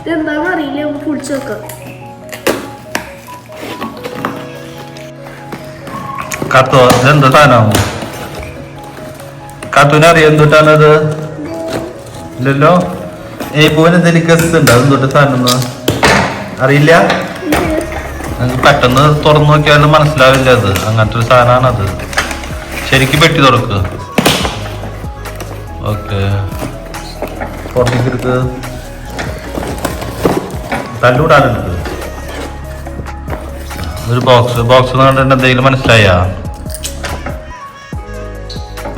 ഇതെന്താണെന്ന് അറിയില്ല, നമുക്ക് പൊളിച്ചു നോക്കാം. കത്തോ ഇതെന്താ സാധനം? കത്തുവിനറിയാം എന്തുട്ടാണത്? ഇല്ലല്ലോ. ഈ പൂവിന് എന്തെങ്കിലും ഗസ് ഉണ്ട്? അതെന്തൊട്ട് സാധനം അറിയില്ല. നമുക്ക് പെട്ടെന്ന് തുറന്നു നോക്കിയാലും മനസ്സിലാവില്ല. അത് അങ്ങനത്തെ ഒരു സാധനമാണ്. അത് ശരിക്കും പെട്ടി തുറക്കുക. ഓക്കെ, പുറത്തേക്ക് എടുക്ക്. തല്ലൂടാനെടുക്ക്. ഒരു ബോക്സ് കണ്ടിട്ട് എന്തെങ്കിലും മനസ്സിലായാ?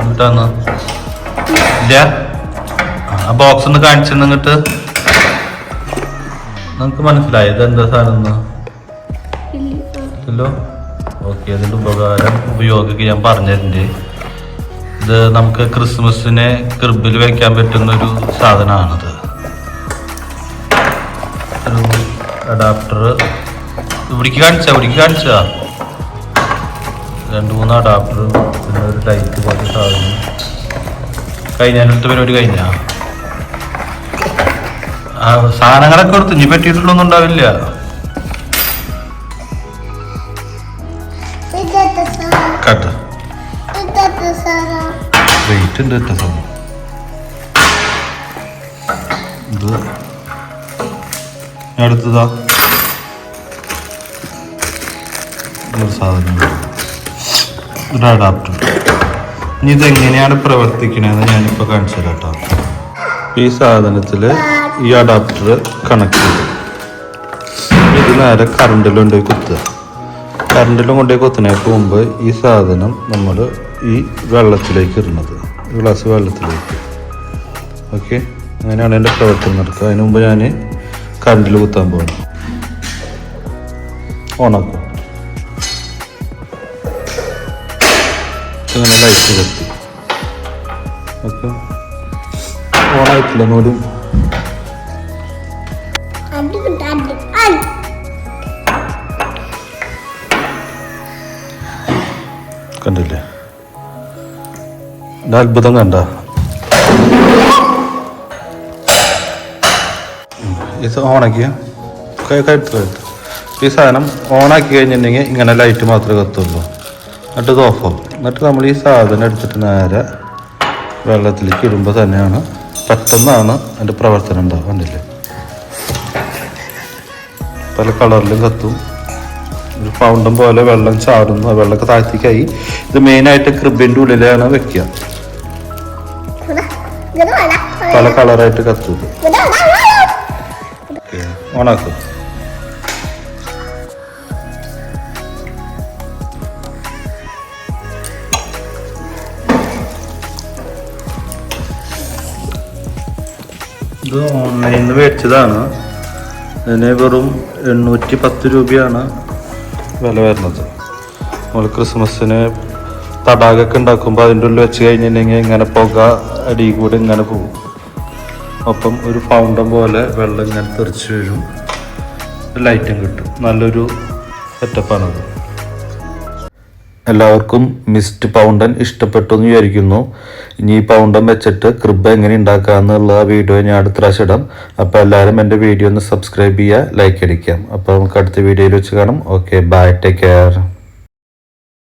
എന്നിട്ടാന്ന് ഇല്ല. ആ ബോക്സ് ഒന്ന് കാണിച്ചിട്ട് നമുക്ക് മനസ്സിലായി ഇതെന്താ സാധനം? ഇല്ലല്ലോ. ഓക്കെ, അതിൻ്റെ ഉപയോഗമൊക്കെ ഞാൻ പറഞ്ഞിട്ടുണ്ട്. ഇത് നമുക്ക് ക്രിസ്മസിനെ ക്രിബിൽ വെക്കാൻ പറ്റുന്നൊരു സാധനമാണത്. ഒരു അഡാപ്റ്റർ ഇവിടേക്ക് കാണിച്ചാ 2-3 അഡാപ്റ്റർ, പിന്നെ ഒരു ലൈറ്റ് പോലത്തെ സാധനം. കഴിഞ്ഞാലത്തെ പരിപാടി കഴിഞ്ഞാ സാധനങ്ങളൊക്കെ കൊടുത്തു. ഇനി പറ്റിയിട്ടുള്ളൊന്നും ഉണ്ടാവില്ല. കട്ട് വെയിറ്റ് ഉണ്ട് കേട്ടോ സാധനം. ഇത് അടുത്തതാ സാധനം, ഒരു അഡാപ്റ്റർ. ഇനി ഇതെങ്ങനെയാണ് പ്രവർത്തിക്കണതെന്ന് ഞാനിപ്പോൾ കാണിച്ചു തരാം കേട്ടോ. ഈ സാധനത്തിൽ ഈ അഡാപ്റ്റർ കണക്ട് ചെയ്യും. ഇത് നേരെ കറണ്ടിൽ കൊണ്ടുപോയി കുത്തുക. കറണ്ടിലും കൊണ്ടുപോയി കുത്തുന്നതിന് മുമ്പ് ഈ സാധനം നമ്മൾ ഈ വെള്ളത്തിലേക്ക് ഇടുന്നത്, ഈ ഗ്ലാസ് വെള്ളത്തിലേക്ക്. ഓക്കെ, അങ്ങനെയാണ് എൻ്റെ പ്രവർത്തനം നടക്കുക. അതിന് മുമ്പ് ഞാൻ കറണ്ടിൽ കുത്താൻ പോകണം. ഓണാക്കും. ഇങ്ങനെ ലൈറ്റ് കത്തി. ഓക്കെ, ഓണായിട്ടില്ല. ഒന്നുകൂടി കണ്ടില്ലേ? എൻ്റെ അത്ഭുതം കണ്ട? ഇത് ഓണാക്കിയ ഈ സാധനം ഓണാക്കി കഴിഞ്ഞിട്ടുണ്ടെങ്കിൽ ഇങ്ങനെ ലൈറ്റ് മാത്രമേ കത്തുള്ളൂ. എന്നിട്ട് ഇത് ഓഫാവും. എന്നിട്ട് നമ്മൾ ഈ സാധനം എടുത്തിട്ട് നേരെ വെള്ളത്തിലേക്ക് ഇടുമ്പോൾ തന്നെയാണ് പെട്ടെന്നാണ് അതിൻ്റെ പ്രവർത്തനം ഉണ്ടാവുക. കണ്ടില്ലേ? പല കളറിലും കത്തും. ഒരു ഫൗണ്ടൻ പോലെ വെള്ളം ചാടുന്നു. വെള്ളമൊക്കെ താഴ്ത്തിക്കായി. ഇത് മെയിനായിട്ട് ക്രിബിൻ്റെ ഉള്ളിലാണ് വെക്കുക. പല കളറായിട്ട് കത്തും. ഓണാക്കും. ഇത് ഓൺലൈനിൽ നിന്ന് മേടിച്ചതാണ്. ഇതിന് വെറും 810 രൂപയാണ് വില വരുന്നത്. നമ്മൾ ക്രിസ്മസിന് തടാകമൊക്കെ ഉണ്ടാക്കുമ്പോൾ അതിൻ്റെ ഉള്ളിൽ വെച്ച് കഴിഞ്ഞിട്ടുണ്ടെങ്കിൽ ഇങ്ങനെ പുക അടി കൂടെ ഇങ്ങനെ പോകും. ഒപ്പം ഒരു ഫൗണ്ടൻ പോലെ വെള്ളം ഇങ്ങനെ തെറിച്ച് വരും. ലൈറ്റും കിട്ടും. നല്ലൊരു സെറ്റപ്പാണത്. എല്ലാവർക്കും മിസ്റ്റ് പൗണ്ടൻ ഇഷ്ടപ്പെട്ടു എന്ന് വിചാരിക്കുന്നു. ഇനി ഈ പൗണ്ടൻ വെച്ചിട്ട് ക്രിബ് എങ്ങനെ ഉണ്ടാക്കാമെന്നുള്ള വീഡിയോ ഞാൻ അടുത്ത പ്രാവശ്യം ഇടാം. അപ്പോൾ എല്ലാവരും എൻ്റെ വീഡിയോ ഒന്ന് സബ്സ്ക്രൈബ് ചെയ്യുക, ലൈക്ക് അടിക്കാം. അപ്പോൾ നമുക്ക് അടുത്ത വീഡിയോയിൽ വെച്ച് കാണാം. Okay, bye, take care.